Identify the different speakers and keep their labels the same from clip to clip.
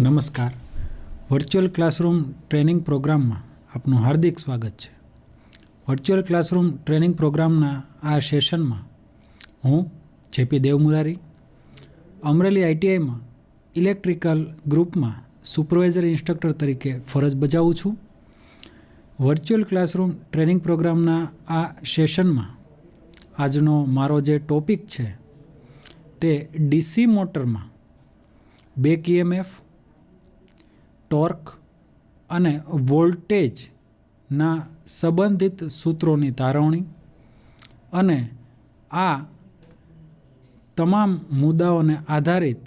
Speaker 1: નમસ્કાર. Virtual classroom training પ્રોગ્રામમાં આપનું હાર્દિક સ્વાગત છે. વર્ચ્યુઅલ ક્લાસરૂમ ટ્રેનિંગ પ્રોગ્રામના આ સેશનમાં હું જેપી દેવમુરારી અમરેલી આઈટીઆઈમાં ઇલેક્ટ્રિકલ ગ્રુપમાં સુપરવાઇઝર ઇન્સ્ટ્રક્ટર તરીકે ફરજ બજાવું છું. વર્ચ્યુઅલ ક્લાસરૂમ ટ્રેનિંગ પ્રોગ્રામના આ સેશનમાં આજનો મારો જે ટૉપિક છે તે ડીસી મોટરમાં બેક ઈએમએફ, ટોર્ક અને વોલ્ટેજના સંબંધિત સૂત્રોની તારવણી અને આ તમામ મુદ્દાઓને આધારિત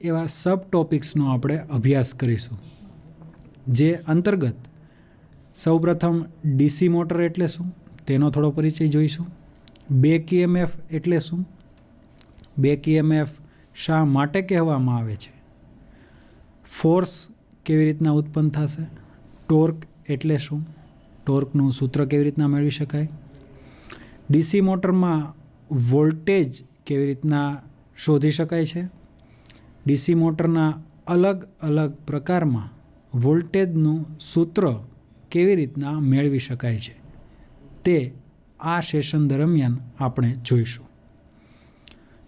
Speaker 1: એવા સબ ટોપિક્સનો આપણે અભ્યાસ કરીશું. જે અંતર્ગત સૌપ્રથમ ડીસી મોટર એટલે શું તેનો થોડો પરિચય જોઈશું. બેક ઈએમએફ એટલે શું, બેક ઈએમએફ શા માટે કહેવામાં આવે છે, ફોર્સ કેવી રીતના ઉત્પન્ન થશે, ટોર્ક એટલે શું, ટોર્કનું સૂત્ર કેવી રીતના મેળવી શકાય, ડીસી મોટરમાં વોલ્ટેજ કેવી રીતના શોધી શકાય છે, ડીસી મોટરના અલગ અલગ પ્રકારમાં વોલ્ટેજનું સૂત્ર કેવી રીતના મેળવી શકાય છે તે આ સેશન દરમિયાન આપણે જોઈશું.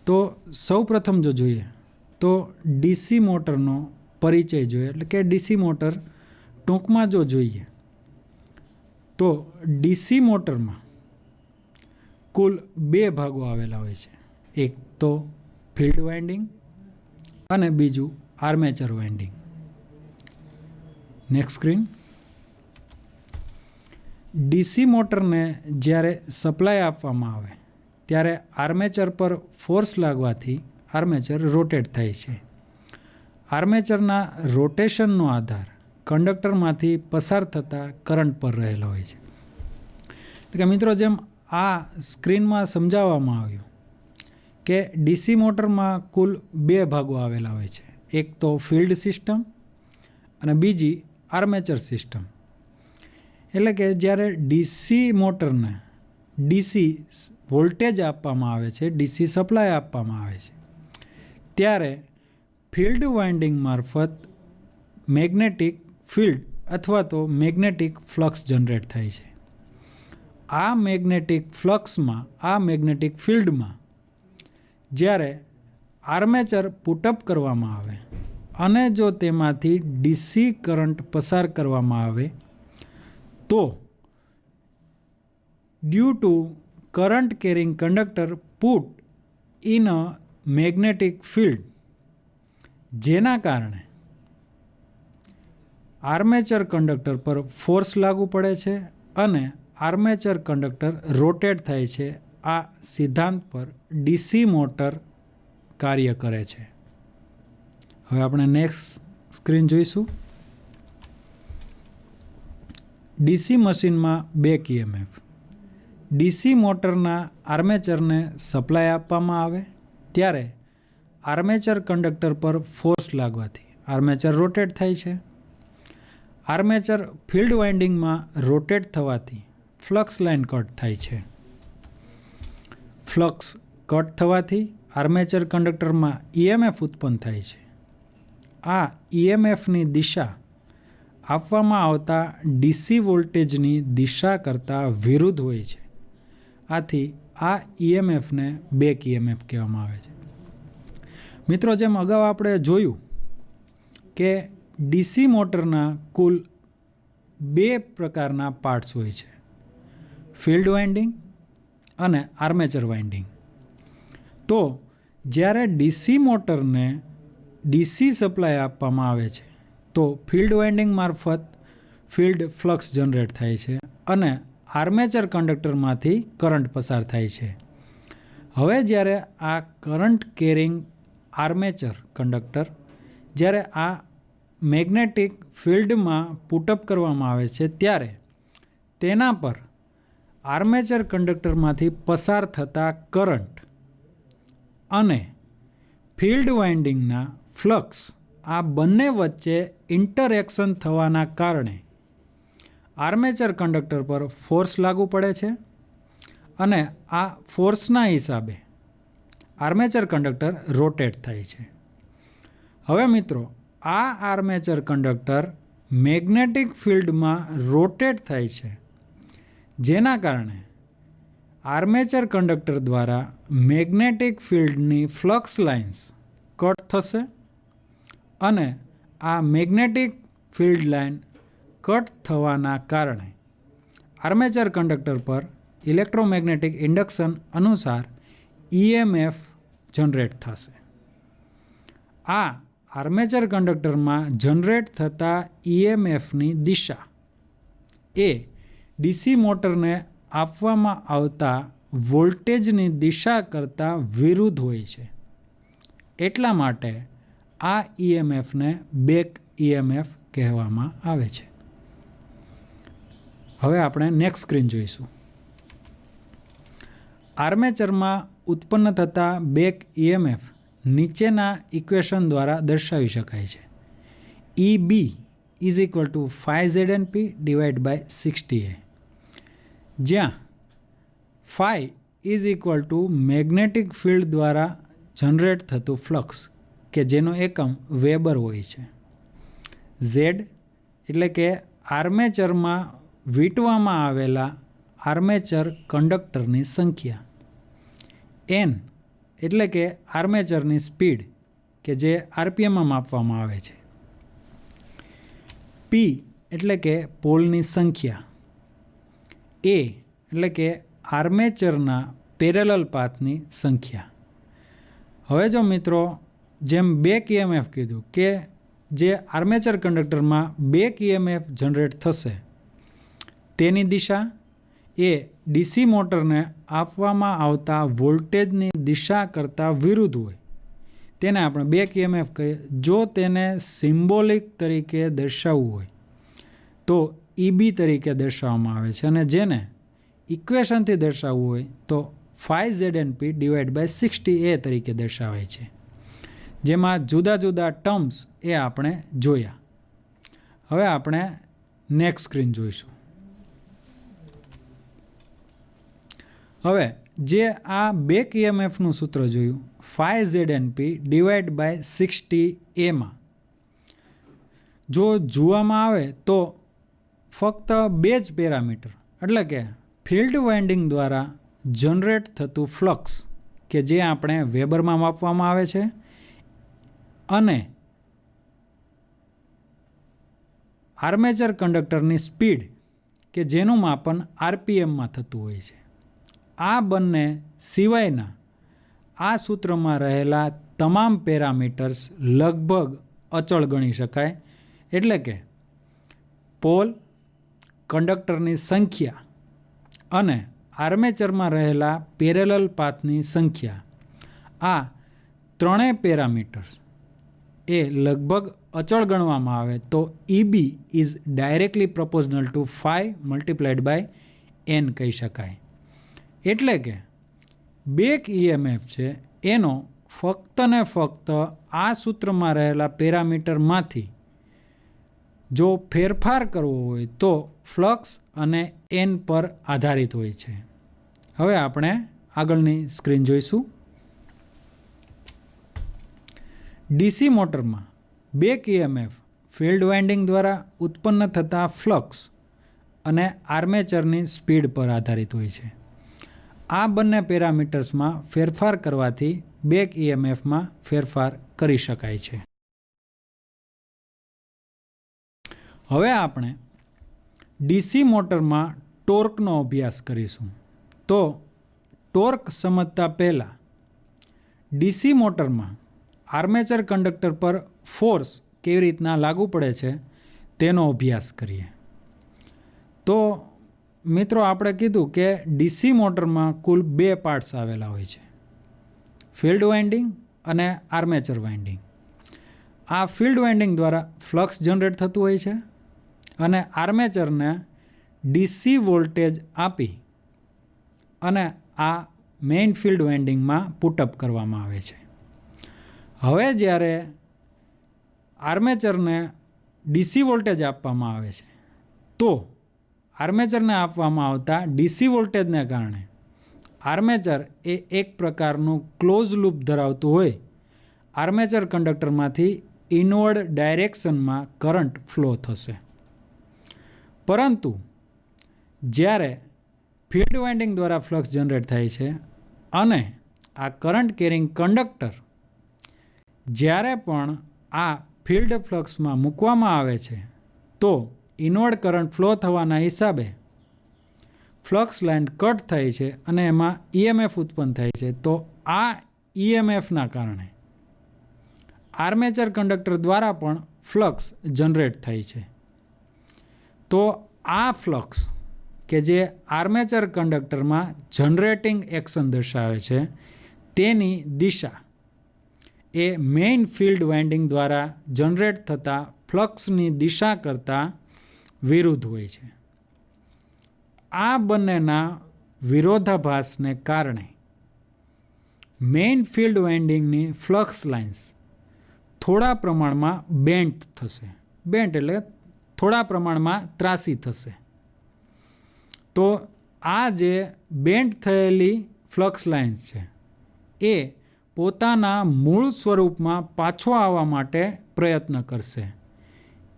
Speaker 1: તો સૌપ્રથમ જો જોઈએ તો ડીસી મોટરનો પરિચય જોઈએ, એટલે કે ડીસી મોટર ટૂંકમાં જો જોઈએ તો ડીસી મોટરમાં કુલ બે ભાગો આવેલા હોય છે. એક તો ફિલ્ડ વાઇન્ડિંગ અને બીજું armature winding. Next screen. DC મોટરને જ્યારે સપ્લાય આપવામાં આવે ત્યારે આર્મેચર પર ફોર્સ લાગવાથી આર્મેચર રોટેટ થાય છે. આર્મેચરના રોટેશનનો આધાર કંડક્ટરમાંથી પસાર થતા કરંટ પર રહેલો હોય છે. એટલે કે મિત્રો, જેમ આ સ્ક્રીનમાં સમજાવવામાં આવ્યું કે ડીસી મોટરમાં કુલ બે ભાગો આવેલા હોય છે. એક તો ફિલ્ડ સિસ્ટમ અને બીજી આર્મેચર સિસ્ટમ. એટલે કે જ્યારે ડીસી મોટરને ડીસી વોલ્ટેજ આપવામાં આવે છે, ડીસી સપ્લાય આપવામાં આવે છે, ત્યારે ફિલ્ડ વાઇન્ડિંગ મારફત મેગ્નેટિક ફિલ્ડ અથવા તો મેગ્નેટિક ફ્લક્સ જનરેટ થાય છે. આ મેગ્નેટિક ફ્લક્સમાં, આ મેગ્નેટિક ફિલ્ડમાં જ્યારે આર્મેચર પુટઅપ કરવામાં આવે અને જો તેમાંથી ડીસી કરંટ પસાર કરવામાં આવે તો due to current carrying conductor put in a magnetic field, જેના કારણે આર્મેચર કંડક્ટર પર ફોર્સ લાગુ પડે છે અને આર્મેચર કંડક્ટર રોટેટ થાય છે. આ સિદ્ધાંત પર ડીસી મોટર કાર્ય કરે છે. હવે આપણે નેક્સ્ટ સ્ક્રીન જોઈશું. ડીસી મશીનમાં બેક ઈએમએફ. ડીસી મોટરના આર્મેચરને સપ્લાય આપવામાં આવે ત્યારે આર્મેચર કંડક્ટર પર ફોર્સ લાગવાથી આર્મેચર રોટેટ થાય છે. આર્મેચર ફિલ્ડ વાઇન્ડિંગમાં રોટેટ થવાથી ફ્લક્સ લાઇન કટ થાય છે. ફ્લક્સ કટ થવાથી આર્મેચર કંડક્ટરમાં ઈએમએફ ઉત્પન્ન થાય છે. આ ઈએમએફની દિશા આપવામાં આવતા ડીસી વોલ્ટેજની દિશા કરતાં વિરુદ્ધ હોય છે. આથી આ ઈએમએફને બેક ઈએમએફ કહેવામાં આવે છે. મિત્રો, જેમ અગાઉ આપણે જોયું કે ડીસી મોટરના કુલ બે પ્રકારના પાર્ટ્સ હોય છે, ફિલ્ડ વાઇન્ડિંગ અને આર્મેચર વાઇન્ડિંગ. તો જ્યારે ડીસી મોટરને ડીસી સપ્લાય આપવામાં આવે છે તો ફિલ્ડ વાઇન્ડિંગ મારફત ફિલ્ડ ફ્લક્સ જનરેટ થાય છે અને આર્મેચર કંડક્ટરમાંથી કરંટ પસાર થાય છે. હવે જ્યારે આ કરંટ કેરિંગ આર્મેચર કંડક્ટર જ્યારે આ મેગ્નેટિક ફિલ્ડમાં પુટઅપ કરવામાં આવે છે ત્યારે તેના પર આર્મેચર કંડક્ટરમાંથી પસાર થતા કરંટ અને ફિલ્ડ વાઇન્ડિંગના ફ્લક્સ, આ બંને વચ્ચે ઇન્ટરેક્શન થવાના કારણે આર્મેચર કંડક્ટર પર ફોર્સ લાગુ પડે છે અને આ ફોર્સના હિસાબે આર્મેચર કંડક્ટર રોટેટ થાય છે. હવે મિત્રો, આ આર્મેચર કંડક્ટર મેગ્નેટિક ફિલ્ડમાં રોટેટ થાય છે, જેના કારણે આર્મેચર કંડક્ટર દ્વારા મેગ્નેટિક ફિલ્ડની ફ્લક્સ લાઇન્સ કટ થશે અને આ મેગ્નેટિક ફિલ્ડ લાઇન કટ થવાના કારણે આર્મેચર કંડક્ટર પર ઇલેક્ટ્રોમેગ્નેટિક ઇન્ડક્શન અનુસાર EMF જનરેટ થશે. આ આર્મેચર કંડક્ટરમાં જનરેટ થતા EMFની દિશા એ DC મોટરને આપવામાં આવતા વોલ્ટેજની દિશા કરતાં વિરુદ્ધ હોય છે. એટલા માટે આ EMFને બેક EMF કહેવામાં આવે છે. હવે આપણે નેક્સ્ટ સ્ક્રીન જોઈશું. આર્મેચરમાં ઉત્પન્ન થતા બેક EMF નીચેના ઇક્વેશન દ્વારા દર્શાવી શકાય છે. EB is equal to 5ZNP divide by 60A, જ્યાં phi is equal to magnetic field દ્વારા જનરેટ થતું ફ્લક્સ કે જેનો એકમ વેબર હોય છે. Z એટલે કે આર્મેચરમાં વીંટવામાં આવેલા આર્મેચર કંડક્ટરની સંખ્યા. N એટલે કે આર્મેચરની સ્પીડ કે જે RPMમાં માપવામાં આવે છે. P એટલે કે પોલની સંખ્યા. A એટલે કે આર્મેચરના પેરેલલ પાથની સંખ્યા. હવે જો મિત્રો જેમ બેક EMF કીધું કે જે આર્મેચર કંડક્ટરમાં બેક EMF જનરેટ થશે તેની દિશા એ DC મોટરને આપવામાં આવતા વોલ્ટેજની દિશા કરતાં વિરુદ્ધ હોય તેને આપણે બેક EMF કહીએ. જો તેને સિમ્બોલિક તરીકે દર્શાવવું હોય તો EB તરીકે દર્શાવવામાં આવે છે અને જેને ઇક્વેશનથી દર્શાવવું હોય તો 5ZNP ડિવાઇડ બાય 60A તરીકે દર્શાવાય છે, જેમાં જુદા જુદા ટર્મ્સ એ આપણે જોયા. હવે આપણે નેક્સ્ટ સ્ક્રીન જોઈશું. હવે જે આ બેક EMFનું સૂત્ર જોયું 5ZNP ડિવાઇડ બાય 60Aમાં જો જોવામાં આવે તો ફક્ત બે જ પેરામીટર એટલે કે ફિલ્ડ વાઇન્ડિંગ દ્વારા જનરેટ થતું ફ્લક્સ કે જે આપણે વેબરમાં માપવામાં આવે છે અને આર્મેચર કંડક્ટરની સ્પીડ કે જેનું માપન RPMમાં થતું હોય છે. આ બંને સિવાયના આ સૂત્રમાં રહેલા તમામ પેરામીટર્સ લગભગ અચળ ગણી શકાય. એટલે કે પોલ, કંડક્ટરની સંખ્યા અને આર્મેચરમાં રહેલા પેરેલલ પાથની સંખ્યા, આ ત્રણેય પેરામીટર્સ એ લગભગ અચળ ગણવામાં આવે તો EB is directly proportional to 5 multiplied by N કહી શકાય. એટલે કે બેક EMF છે એનો ફક્ત ને ફક્ત આ સૂત્રમાં રહેલા પેરામીટરમાંથી જો ફેરફાર કરવો હોય તો ફ્લક્સ અને N પર આધારિત હોય છે. હવે આપણે આગળની સ્ક્રીન જોઈશું. DC મોટરમાં બેક EMF ફિલ્ડ વાઇન્ડિંગ દ્વારા ઉત્પન્ન થતા ફ્લક્સ અને આર્મેચરની સ્પીડ પર આધારિત હોય છે. આ બંને પેરામીટર્સમાં ફેરફાર કરવાથી બેક EMFમાં ફેરફાર કરી શકાય છે. હવે આપણે DC મોટરમાં ટોર્કનો અભ્યાસ કરીશું. તો ટોર્ક સમજતા પહેલાં DC મોટરમાં આર્મેચર કંડક્ટર પર ફોર્સ કેવી રીતના લાગુ પડે છે તેનો અભ્યાસ કરીએ. તો મિત્રો આપણે કીધું કે DC મોટરમાં કુલ બે પાર્ટ્સ આવેલા હોય છે, ફિલ્ડ વાઇન્ડિંગ અને આર્મેચર વાઇન્ડિંગ. આ ફિલ્ડ વાઇન્ડિંગ દ્વારા ફ્લક્સ જનરેટ થતું હોય છે અને આર્મેચરને DC વોલ્ટેજ આપી અને આ મેઇન ફિલ્ડ વાઇન્ડિંગમાં પુટઅપ કરવામાં આવે છે. હવે જ્યારે આર્મેચરને DC વોલ્ટેજ આપવામાં આવે છે તો આર્મેચરને આપવામાં આવતા DC વોલ્ટેજને કારણે આર્મેચર એ એક પ્રકારનું ક્લોઝ લૂપ ધરાવતું હોય આર્મેચર કંડક્ટરમાંથી ઇનવર્ડ ડાયરેક્શનમાં કરંટ ફ્લો થશે. પરંતુ જ્યારે ફિલ્ડ વાઇન્ડિંગ દ્વારા ફ્લક્સ જનરેટ થાય છે અને આ કરંટ કેરિંગ કંડક્ટર જ્યારે પણ આ ફિલ્ડ ફ્લક્સમાં મૂકવામાં આવે છે તો ઇનવર્ડ કરંટ ફ્લો થવાના હિસાબે ફ્લક્સ લાઇન કટ થાય છે અને એમાં EMF ઉત્પન્ન થાય છે. તો આ EMFના કારણે આર્મેચર કંડક્ટર દ્વારા પણ ફ્લક્સ જનરેટ થાય છે. તો આ ફ્લક્સ કે જે આર્મેચર કંડક્ટરમાં જનરેટિંગ એક્શન દર્શાવે છે તેની દિશા એ મેઇન ફિલ્ડ વાઇન્ડિંગ દ્વારા જનરેટ થતા ફ્લક્સની દિશા કરતાં વિરુદ્ધ હોય છે. આ બંનેના વિરોધાભાસને કારણે મેઇન ફિલ્ડ વાઇન્ડિંગની ફ્લક્સ લાઇન્સ થોડા પ્રમાણમાં બેન્ટ થશે. બેન્ટ એટલે થોડા પ્રમાણમાં ત્રાસી થશે. તો આ જે બેન્ટ થયેલી ફ્લક્સ લાઇન્સ છે એ પોતાના મૂળ સ્વરૂપમાં પાછો આવવા માટે પ્રયત્ન કરશે.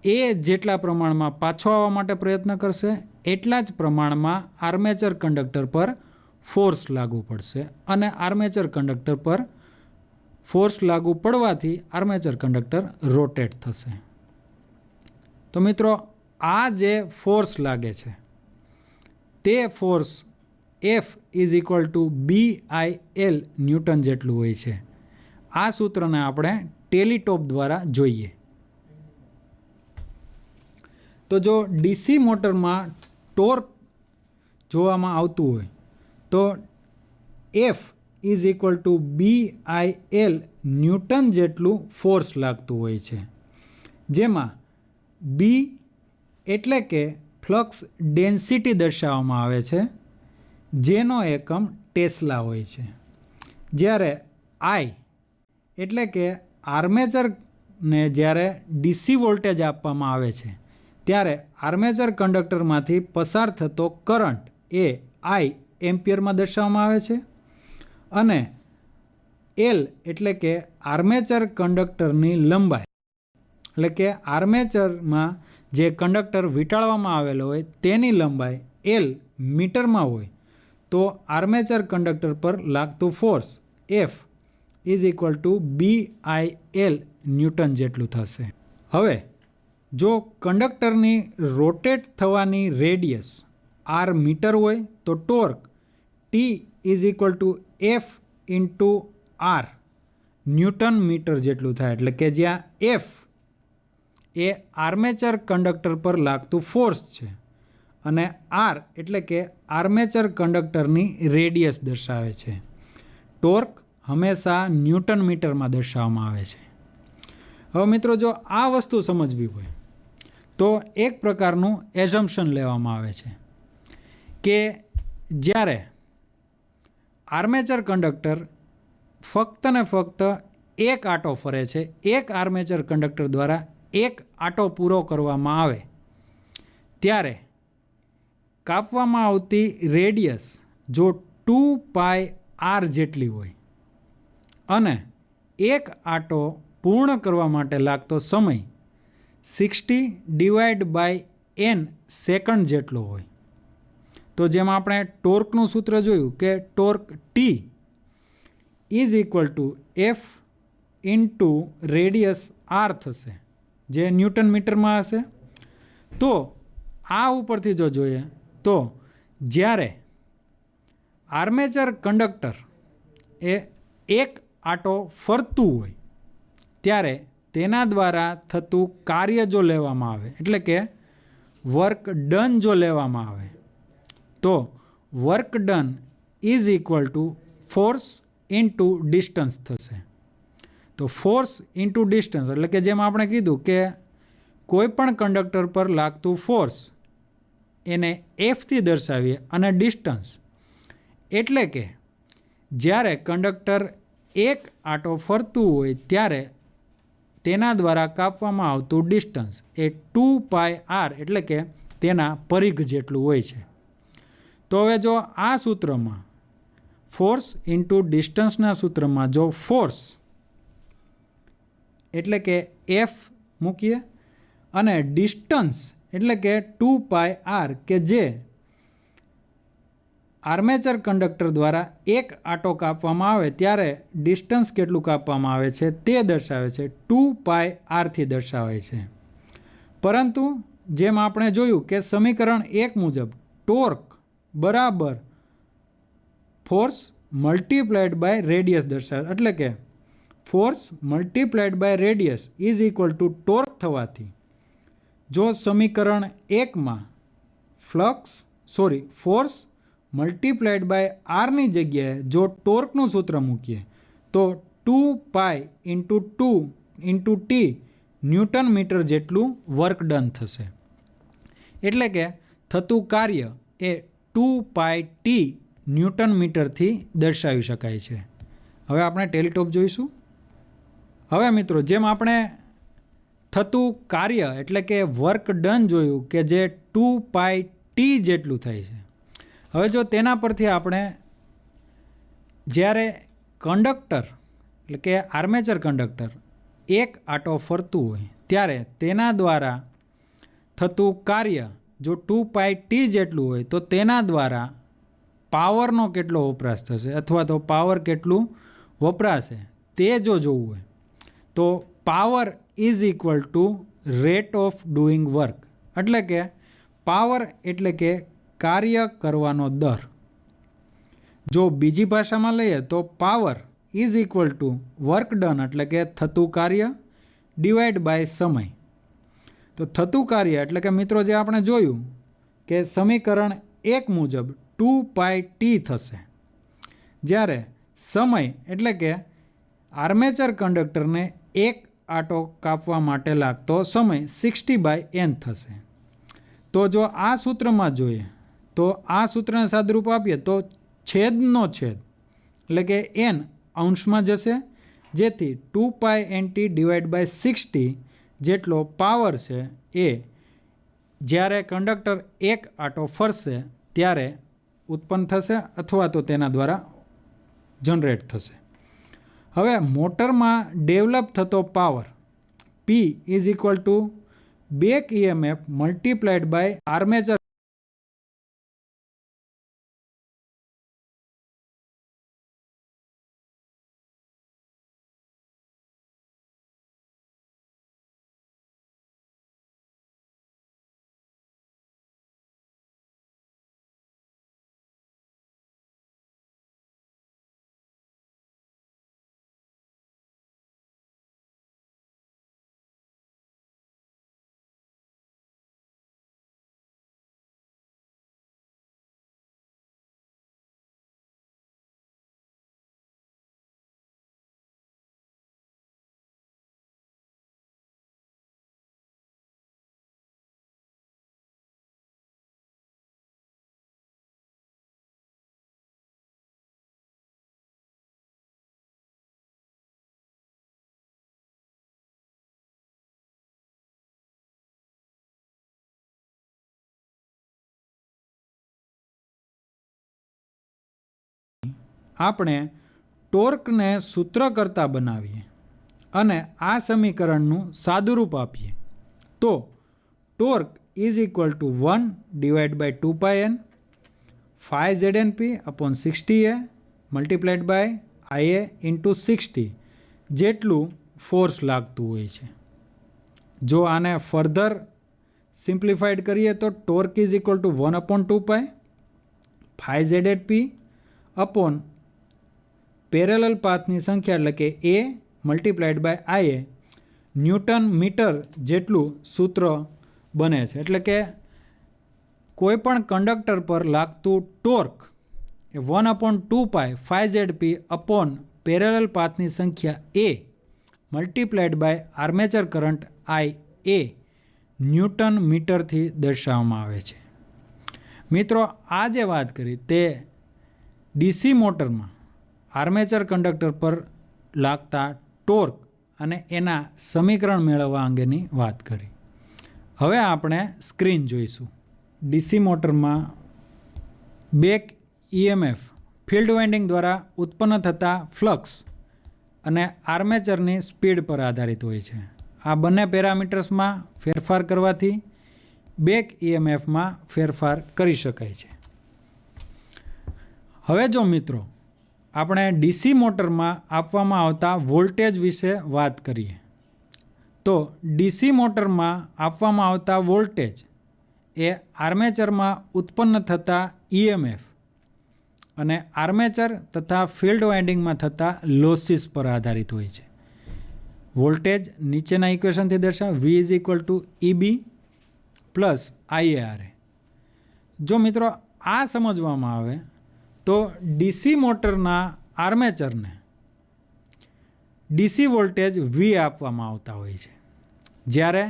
Speaker 1: એ જેટલા પ્રમાણમાં પાછો આવવા માટે પ્રયત્ન કરશે એટલા જ પ્રમાણમાં આર્મેચર કંડક્ટર પર ફોર્સ લાગુ પડશે અને આર્મેચર કંડક્ટર પર ફોર્સ લાગુ પડવાથી આર્મેચર કંડક્ટર રોટેટ થશે. તો મિત્રો આ જે ફોર્સ લાગે છે તે ફોર્સ F = BIL ન્યૂટન જેટલું હોય છે. આ સૂત્રને આપણે ટેલિટોપ દ્વારા જોઈએ. તો જો DC મોટરમાં ટોર્ક જોવામાં આવતું હોય તો F = BIL ન્યૂટન જેટલું ફોર્સ લાગતું હોય છે. જેમાં B એટલે કે ફ્લક્સ ડેન્સિટી દર્શાવવામાં આવે છે જેનો એકમ ટેસ્લા હોય છે. જ્યારે I એટલે કે આર્મેચરને જ્યારે DC વોલ્ટેજ આપવામાં આવે છે ત્યારે આર્મેચર કંડક્ટરમાંથી પસાર થતો કરંટ એ I એમ્પિયરમાં દર્શાવવામાં આવે છે અને L એટલે કે આર્મેચર કંડક્ટરની લંબાઈ એટલે કે આર્મેચરમાં જે કંડક્ટર વીંટાળવામાં આવેલો હોય તેની લંબાઈ L મીટરમાં હોય તો આર્મેચર કંડક્ટર પર લાગતું ફોર્સ F = BIL ન્યૂટન જેટલું થશે. હવે જો કંડક્ટરની રોટેટ થવાની રેડિયસ R મીટર હોય તો torque T = F × R newton metre જેટલું થાય. એટલે કે જ્યાં F એ આર્મેચર કંડક્ટર પર લાગતું ફોર્સ છે અને R એટલે કે આર્મેચર કંડક્ટરની રેડિયસ દર્શાવે છે. ટોર્ક હંમેશા ન્યૂટન મીટરમાં દર્શાવવામાં આવે છે. હવે મિત્રો જો આ વસ્તુ સમજવી હોય તો એક પ્રકારનું એઝમ્પશન લેવામાં આવે છે કે જ્યારે આર્મેચર કંડક્ટર ફક્ત ને ફક્ત એક આંટો ફરે છે, એક આર્મેચર કંડક્ટર દ્વારા એક આંટો પૂરો કરવામાં આવે ત્યારે કાપવામાં આવતી રેડિયસ જો 2πr જેટલી હોય અને એક આંટો પૂર્ણ કરવા માટે લાગતો સમય 60/n સેકન્ડ જેટલો હોય તો જેમાં આપણે ટોર્કનું સૂત્ર જોયું કે torque T = F × radius R થશે જે ન્યૂટન મીટરમાં હશે. તો આ ઉપરથી જો જોઈએ તો જ્યારે આર્મેચર કંડક્ટર એ એક આંટો ફરતું હોય ત્યારે તેના દ્વારા થતું કાર્ય જો લેવામાં આવે એટલે કે વર્ક ડન જો લેવામાં આવે તો work done = force into distance થશે. તો ફોર્સ ઇન્ટુ ડિસ્ટન્સ એટલે કે જેમ આપણે કીધું કે કોઈ પણ કંડક્ટર પર લાગતું ફોર્સ એને Fથી દર્શાવીએ અને ડિસ્ટન્સ એટલે કે જ્યારે કંડક્ટર એક આંટો ફરતું હોય ત્યારે તેના દ્વારા કાપવામાં આવતું ડિસ્ટન્સ એ 2πr એટલે કે તેના પરિઘ જેટલું હોય છે. તો હવે જો આ સૂત્રમાં ફોર્સ ઇન્ટુ ડિસ્ટન્સના સૂત્રમાં જો ફોર્સ એટલે કે એફ મૂકીએ અને ડિસ્ટન્સ એટલે કે 2πr કે જે આર્મેચર કંડક્ટર દ્વારા એક આંટો કાપવામાં આવે ત્યારે ડિસ્ટન્સ કેટલું કાપવામાં આવે છે તે દર્શાવે છે, 2πrથી દર્શાવાય છે. પરંતુ જેમ આપણે જોયું કે સમીકરણ 1 મુજબ ટોર્ક બરાબર ફોર્સ મલ્ટીપ્લાઇડ બાય રેડિયસ દર્શાવે, એટલે કે force multiplied by radius is equal to torque થવાથી જો સમીકરણ 1માં ફોર્સ મલ્ટીપ્લાઇડ બાય આરની જગ્યાએ જો ટોર્કનું સૂત્ર મૂકીએ તો 2π into 2 into T newton metre જેટલું વર્ક ડન થશે. એટલે કે થતું કાર્ય એ 2πt ન્યૂટન મીટરથી દર્શાવી શકાય છે. હવે આપણે ટેલિટોપ જોઈશું. હવે મિત્રો જેમ આપણે થતું કાર્ય એટલે કે વર્ક ડન જોયું કે જે 2πt જેટલું થાય છે. હવે જો તેના પરથી આપણે જ્યારે કંડક્ટર એટલે કે આર્મેચર કંડક્ટર એક આંટો ફરતું હોય ત્યારે તેના દ્વારા થતું કાર્ય જો 2πt જેટલું હોય તો તેના દ્વારા પાવરનો કેટલો વપરાશ થશે અથવા તો પાવર કેટલું વપરાશે તે જો જોવું હોય તો power is equal two rate of doing work, એટલે કે પાવર એટલે કે કાર્ય કરવાનો દર. જો બીજી ભાષામાં લઈએ તો power is equal to work done એટલે કે થતું કાર્ય ડિવાઈડ બાય સમય. તો થતું કાર્ય એટલે કે મિત્રો જે આપણે જોયું કે સમીકરણ 1 મુજબ 2πt થશે, જ્યારે સમય એટલે કે આર્મેચર કંડક્ટરને એક આંટો કાપવા માટે લાગતો સમય 60/n થશે. તો જો આ સૂત્રમાં જોઈએ તો આ સૂત્રને સાદુરૂપ આપીએ તો છેદનો છેદ એટલે કે n અંશમાં જશે, જેથી 2πnt ડિવાઈડ બાય 60 જેટલો પાવર છે એ જ્યારે કંડક્ટર એક આંટો ફરશે ત્યારે ઉત્પન્ન થશે અથવા તો તેના દ્વારા જનરેટ થશે. હવે મોટરમાં ડેવલપ થતો power P is equal to back EMF multiplied by armature આપણે ટોર્કને સૂત્ર કરતાં બનાવીએ અને આ સમીકરણનું સાદુરૂપ આપીએ તો torque is equal to 1 divide by 2πn 5Znp upon 60A multiplied by IA into 60 જેટલું ફોર્સ લાગતું હોય છે. જો આને ફર્ધર સિમ્પ્લિફાઈડ કરીએ તો torque is equal to 1/2π 5Zp upon parallel પાથની સંખ્યા એટલે કે A multiplied by IA newton metre જેટલું સૂત્ર બને છે. એટલે કે કોઈપણ કંડક્ટર પર લાગતું ટોર્ક એ 1/2π 5Zp અપોન પેરેલલ પાથની સંખ્યા A multiplied by armature current IA newton મીટરથી દર્શાવવામાં આવે છે. મિત્રો આ જે વાત કરી તે ડીસી મોટરમાં આર્મેચર કંડક્ટર પર લાગતા ટોર્ક અને એના સમીકરણ મેળવવા અંગેની વાત કરી. હવે આપણે સ્ક્રીન જોઈશું. ડીસી મોટરમાં બેક EMF ફિલ્ડ વાઇન્ડિંગ દ્વારા ઉત્પન્ન થતા ફ્લક્સ અને આર્મેચરની સ્પીડ પર આધારિત હોય છે. આ બંને પેરામીટર્સમાં ફેરફાર કરવાથી બેક EMFમાં ફેરફાર કરી શકાય છે. હવે જો મિત્રો આપણે ડીસી મોટરમાં આપવામાં આવતા વોલ્ટેજ વિશે વાત કરીએ તો ડીસી મોટરમાં આપવામાં આવતા વોલ્ટેજ એ આર્મેચરમાં ઉત્પન્ન થતા EMF અને આર્મેચર તથા ફિલ્ડ વાઇન્ડિંગમાં થતા લોસીસ પર આધારિત હોય છે. વોલ્ટેજ નીચેના ઇક્વેશનથી દર્શાવ V = EB પ્લસ IARA. જો મિત્રો આ સમજવામાં આવે તો ડીસી મોટરના આર્મેચરને ડીસી વોલ્ટેજ V આપવામાં આવતા હોય છે, જ્યારે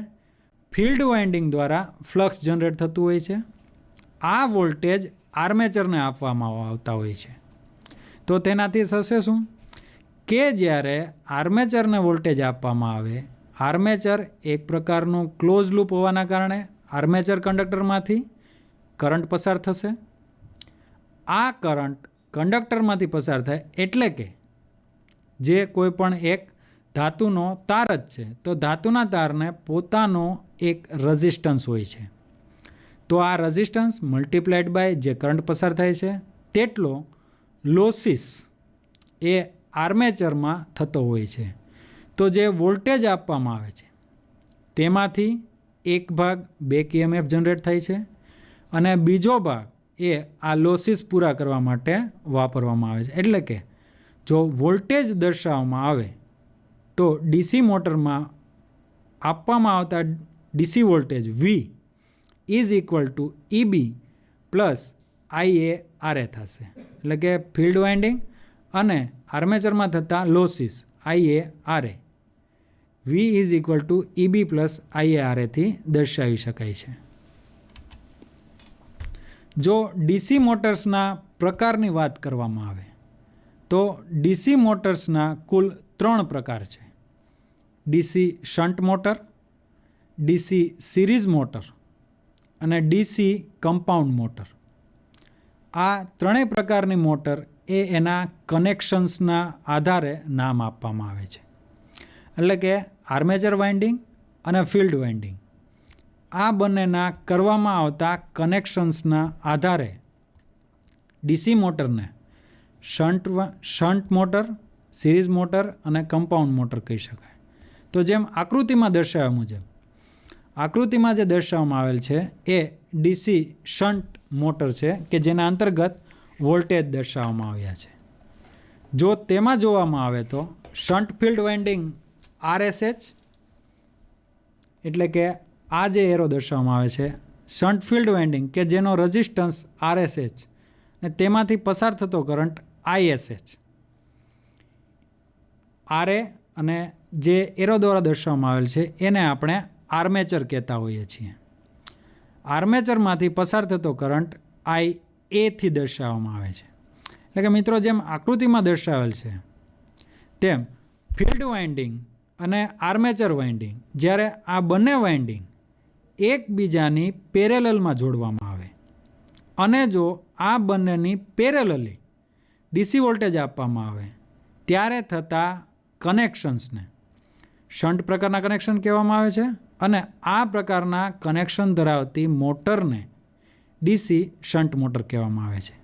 Speaker 1: ફિલ્ડ વાઇન્ડિંગ દ્વારા ફ્લક્સ જનરેટ થતું હોય છે. આ વોલ્ટેજ આર્મેચરને આપવામાં આવતા હોય છે. તો તેનાથી થશે શું કે જ્યારે આર્મેચરને વોલ્ટેજ આપવામાં આવે, આર્મેચર એક પ્રકારનું ક્લોઝ લૂપ હોવાના કારણે આર્મેચર કંડક્ટરમાંથી કરંટ પસાર થશે. આ કરંટ કંડક્ટરમાંથી પસાર થાય એટલે કે જે કોઈ પણ એક ધાતુનો તાર જ છે તો ધાતુના તારને પોતાનો એક રેઝિસ્ટન્સ હોય છે. તો આ રેઝિસ્ટન્સ મલ્ટીપ્લાઇડ બાય જે કરંટ પસાર થાય છે તેટલો લોસીસ એ આર્મેચરમાં થતો હોય છે. તો જે વોલ્ટેજ આપવામાં આવે છે તેમાંથી એક ભાગ બેક EMF જનરેટ થાય છે અને બીજો ભાગ એ આ લોસીસ પૂરા કરવા માટે વાપરવામાં આવે છે. એટલે કે જો વોલ્ટેજ દર્શાવવામાં આવે તો ડીસી મોટરમાં આપવામાં આવતા DC voltage V = EB plus IARA થશે. એટલે કે ફિલ્ડ વાઇન્ડિંગ અને આર્મેચરમાં થતા losses IARA V = EB plus IARA થી દર્શાવી શકાય છે. જો ડીસી મોટર્સના પ્રકારની વાત કરવામાં આવે તો ડીસી મોટર્સના કુલ 3 પ્રકાર છે: DC shunt motor, DC series motor અને ડીસી કમ્પાઉન્ડ મોટર. આ ત્રણેય પ્રકારની મોટર એ એના કનેક્શન્સના આધારે નામ આપવામાં આવે છે. એટલે કે આર્મેચર વાઇન્ડિંગ અને ફિલ્ડ વાઇન્ડિંગ આ બંનેના કરવામાં આવતા કનેક્શન્સના આધારે ડીસી મોટરને શન્ટ મોટર, સિરીઝ મોટર અને કમ્પાઉન્ડ મોટર કહી શકાય. તો જેમ આકૃતિમાં દર્શાવ્યા મુજબ, આકૃતિમાં જે દર્શાવવામાં આવેલ છે એ ડીસી શન્ટ મોટર છે કે જેના અંતર્ગત વોલ્ટેજ દર્શાવવામાં આવ્યા છે. જો તેમાં જોવામાં આવે તો શન્ટ ફિલ્ડ વાઇન્ડિંગ RSH, એટલે કે આ જે એરો દર્શાવવામાં આવે છે શન્ટ ફિલ્ડ વાઇન્ડિંગ કે જેનો રેઝિસ્ટન્સ RSH ને તેમાંથી પસાર થતો કરંટ ISH. RA અને જે એરો દ્વારા દર્શાવવામાં આવેલ છે એને આપણે આર્મેચર કહેતા હોઈએ છીએ. આર્મેચરમાંથી પસાર થતો કરંટ IA થી દર્શાવવામાં આવે છે. એટલે કે મિત્રો જેમ આકૃતિમાં દર્શાવેલ છે તેમ ફિલ્ડ વાઇન્ડિંગ અને આર્મેચર વાઇન્ડિંગ, જ્યારે આ બંને વાઇન્ડિંગ એકબીજાની પેરેલલમાં જોડવામાં આવે અને જો આ બંનેની પેરેલલી ડીસી વોલ્ટેજ આપવામાં આવે ત્યારે થતા કનેક્શન્સને શન્ટ પ્રકારના કનેક્શન કહેવામાં આવે છે અને આ પ્રકારના કનેક્શન ધરાવતી મોટરને ડીસી શન્ટ મોટર કહેવામાં આવે છે.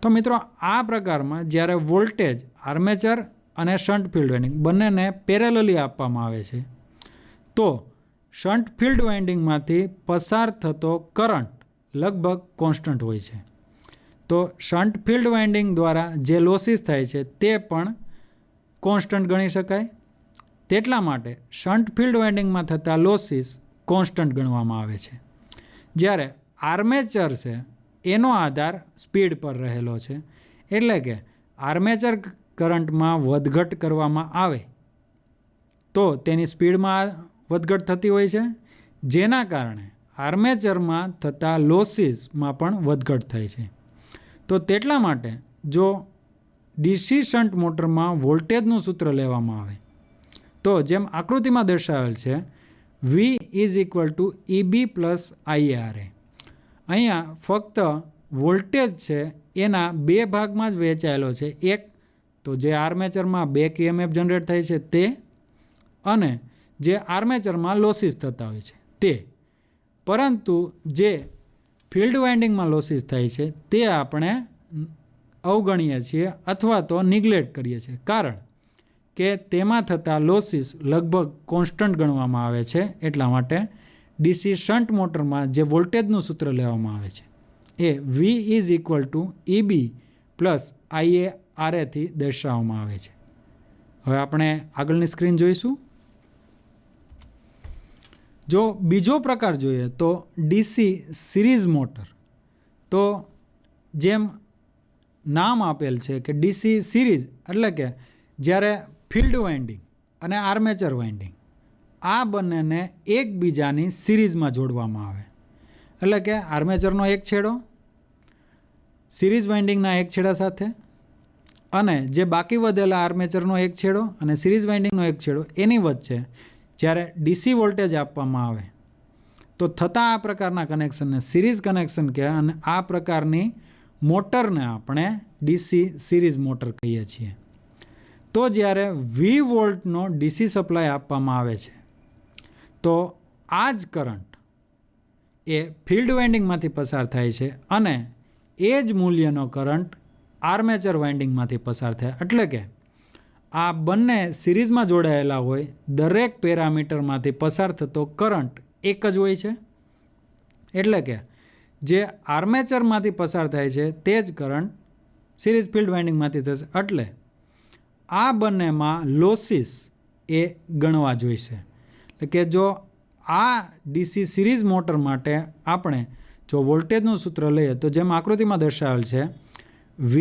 Speaker 1: તો મિત્રો આ પ્રકારમાં જ્યારે વોલ્ટેજ આર્મેચર અને શન્ટ ફિલ્ડ વાઇન્ડિંગ બંનેને પેરેલલી આપવામાં આવે છે તો શન્ટ ફિલ્ડ વાઇન્ડિંગમાંથી પસાર થતો કરંટ લગભગ કોન્સ્ટન્ટ હોય છે. તો શન્ટ ફિલ્ડ વાઇન્ડિંગ દ્વારા જે લોસીસ થાય છે તે પણ કોન્સ્ટન્ટ ગણી શકાય. તેટલા માટે શન્ટ ફિલ્ડ વાઇન્ડિંગમાં થતા લોસીસ કોન્સ્ટન્ટ ગણવામાં આવે છે. જ્યારે આર્મેચર છે એનો આધાર સ્પીડ પર રહેલો છે. એટલે કે આર્મેચર કરંટમાં વધઘટ કરવામાં આવે તો તેની સ્પીડમાં વધઘટ થતી હોય છે, જેના કારણે આર્મેચરમાં થતા લોસીસમાં પણ વધઘટ થાય છે. તો તેટલા માટે જો ડીસી શન્ટ મોટરમાં વોલ્ટેજનું સૂત્ર લેવામાં આવે તો જેમ આકૃતિમાં દર્શાવેલ છે V = EB પ્લસ IARA. અહીંયા ફક્ત વોલ્ટેજ છે એના બે ભાગમાં જ વહેંચાયેલો છે. એક તો જે આર્મેચરમાં બેક EMF જનરેટ થાય છે તે, અને જે આર્મેચરમાં લોસીસ થતા હોય છે તે. પરંતુ જે ફિલ્ડ વાઇન્ડિંગમાં લોસીસ થાય છે તે આપણે અવગણીએ છીએ અથવા તો નિગ્લેક્ટ કરીએ છીએ, કારણ કે તેમાં થતા લોસીસ લગભગ કોન્સ્ટન્ટ ગણવામાં આવે છે. એટલા માટે DC શન્ટ મોટરમાં જે વોલ્ટેજનું સૂત્ર લેવામાં આવે છે એ V is equal to EB plus IA RA થી દર્શાવવામાં આવે છે. હવે આપણે આગળની સ્ક્રીન જોઈશું. જો બીજો પ્રકાર જોઈએ તો DC સિરીઝ મોટર. તો જેમ નામ આપેલ છે કે DC સિરીઝ એટલે કે જ્યારે ફિલ્ડ વાઇન્ડિંગ અને આર્મેચર વાઇન્ડિંગ આ બંનેને એકબીજાની સિરીઝમાં જોડવામાં આવે. એટલે કે આર્મેચરનો એક છેડો સિરીઝ વાઇન્ડિંગના એક છેડા સાથે, અને જે બાકી વધેલા આર્મેચરનો એક છેડો અને સિરીઝ વાઇન્ડિંગનો એક છેડો, એની વચ્ચે જ્યારે DC વોલ્ટેજ આપવામાં આવે તો થતા આ પ્રકારના કનેક્શનને સિરીઝ કનેક્શન કહેવાય. અને આ પ્રકારની મોટરને આપણે DC સિરીઝ મોટર કહીએ છીએ. તો જ્યારે 20 વોલ્ટનો DC સપ્લાય આપવામાં આવે છે તો આ જ કરંટ એ ફિલ્ડ વાઇન્ડિંગમાંથી પસાર થાય છે અને એ જ મૂલ્યનો કરંટ આર્મેચર વાઇન્ડિંગમાંથી પસાર થાય. એટલે કે આ બંને સિરીઝમાં જોડાયેલા હોય, દરેક પેરામીટરમાંથી પસાર થતો કરંટ એક જ હોય છે. એટલે કે જે આર્મેચરમાંથી પસાર થાય છે તે જ કરંટ સિરીઝ ફિલ્ડ વાઇન્ડિંગમાંથી થશે. એટલે આ બંનેમાં લોસીસ એ ગણવા જોઈશે. એટલે કે જો આ DC સિરીઝ મોટર માટે આપણે જો વોલ્ટેજનું સૂત્ર લઈએ તો જેમ આકૃતિમાં દર્શાવેલ છે, V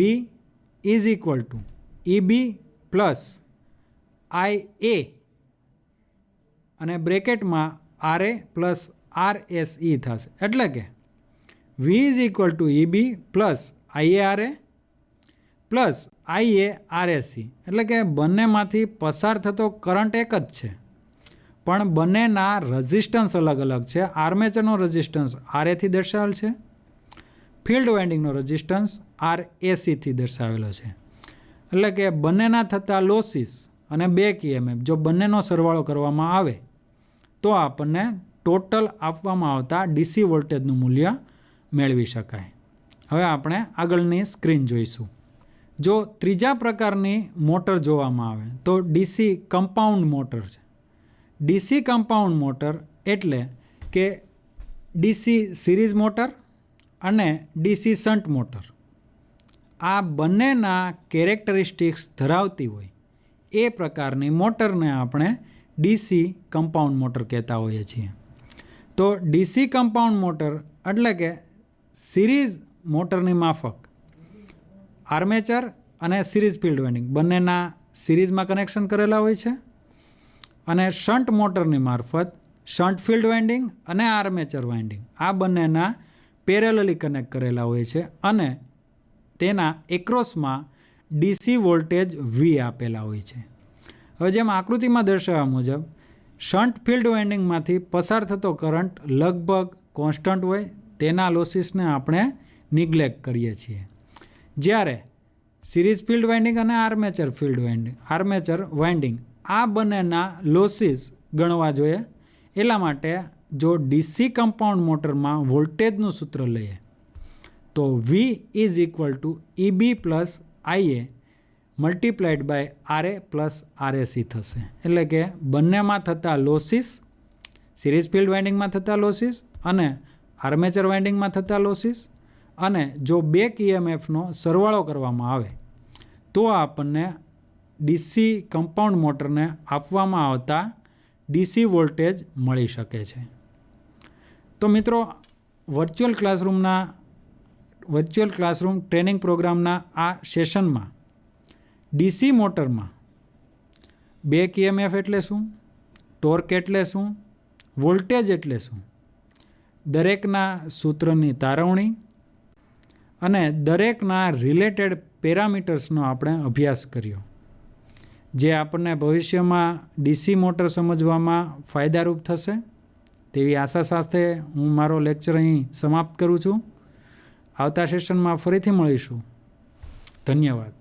Speaker 1: is equal to EB plus IA અને બ્રેકેટમાં RA પ્લસ RSE થશે. એટલે કે V is equal to EB plus IARA plus IARSE. એટલે કે બંનેમાંથી પસાર થતો કરંટ એક જ છે, પણ બંનેના રઝિસ્ટન્સ અલગ અલગ છે. આર્મેચરનો રઝિસ્ટન્સ RA થી દર્શાવેલ છે, ફિલ્ડ વાઇન્ડિંગનો રઝિસ્ટન્સ RAC થી દર્શાવેલો છે. એટલે કે બંનેના થતા લોસીસ અને બેક EMF જો બંનેનો સરવાળો કરવામાં આવે તો આપણને ટોટલ આપવામાં આવતા DC વોલ્ટેજનું મૂલ્ય મેળવી શકાય. હવે આપણે આગળની સ્ક્રીન જોઈશું. જો ત્રીજા પ્રકારની મોટર જોવામાં આવે તો DC કમ્પાઉન્ડ મોટર છે. DC કમ્પાઉન્ડ મોટર એટલે કે DC સિરીઝ મોટર અને DC શન્ટ મોટર આ બંનેના કેરેક્ટરિસ્ટિક્સ ધરાવતી હોય એ પ્રકારની મોટરને આપણે DC કમ્પાઉન્ડ મોટર કહેતા હોઈએ છીએ. તો DC કમ્પાઉન્ડ મોટર એટલે કે સિરીઝ મોટરની માફક આર્મેચર અને સિરીઝ ફિલ્ડ વાઇન્ડિંગ બંનેના સિરીઝમાં કનેક્શન કરેલા હોય છે, અને શન્ટ મોટરની મારફત શન્ટ ફિલ્ડ વાઇન્ડિંગ અને આર્મેચર વાઇન્ડિંગ આ બંનેના પેરેલલી કનેક્ટ કરેલા હોય છે, અને તેના એક્રોસમાં DC વોલ્ટેજ V આપેલા હોય છે. હવે જેમ આકૃતિમાં દર્શાવ્યા મુજબ શન્ટ ફિલ્ડ વાઇન્ડિંગમાંથી પસાર થતો કરંટ લગભગ કોન્સ્ટન્ટ હોય, તેના લોસીસને આપણે નિગ્લેક્ટ કરીએ છીએ. જ્યારે સિરીઝ ફિલ્ડ વાઇન્ડિંગ અને આર્મેચર વાઇન્ડિંગ આ બંનેના લોસીસ ગણવા જોઈએ. એટલા માટે જો DC કમ્પાઉન્ડ મોટરમાં વોલ્ટેજનું સૂત્ર લઈએ તો V is equal to EB plus IA multiplied by RA plus RAC થશે. એટલે કે બંનેમાં થતા લોસીસ, સિરીઝ ફિલ્ડ વાઇન્ડિંગમાં થતા લોસીસ અને આર્મેચર વાઇન્ડિંગમાં થતા લોસીસ, અને જો બેક EMFનો સરવાળો કરવામાં આવે તો આપણને DC કમ્પાઉન્ડ મોટરને આપવામાં આવતા DC વોલ્ટેજ મળી શકે છે. તો મિત્રો, વર્ચ્યુઅલ ક્લાસરૂમ ટ્રેનિંગ પ્રોગ્રામના આ સેશનમાં DC મોટરમાં બેક EMF એટલે શું, ટોર્ક એટલે શું, વોલ્ટેજ એટલે શું, દરેકના સૂત્રની તારવણી અને દરેકના રિલેટેડ પેરામીટર્સનો આપણે અભ્યાસ કર્યો, જે આપણને ભવિષ્યમાં DC મોટર સમજવામાં ફાયદારૂપ થશે તેવી આશા સાથે હું મારો લેક્ચર અહીં સમાપ્ત કરું છું. આવતા સેશનમાં ફરીથી મળીશું. ધન્યવાદ.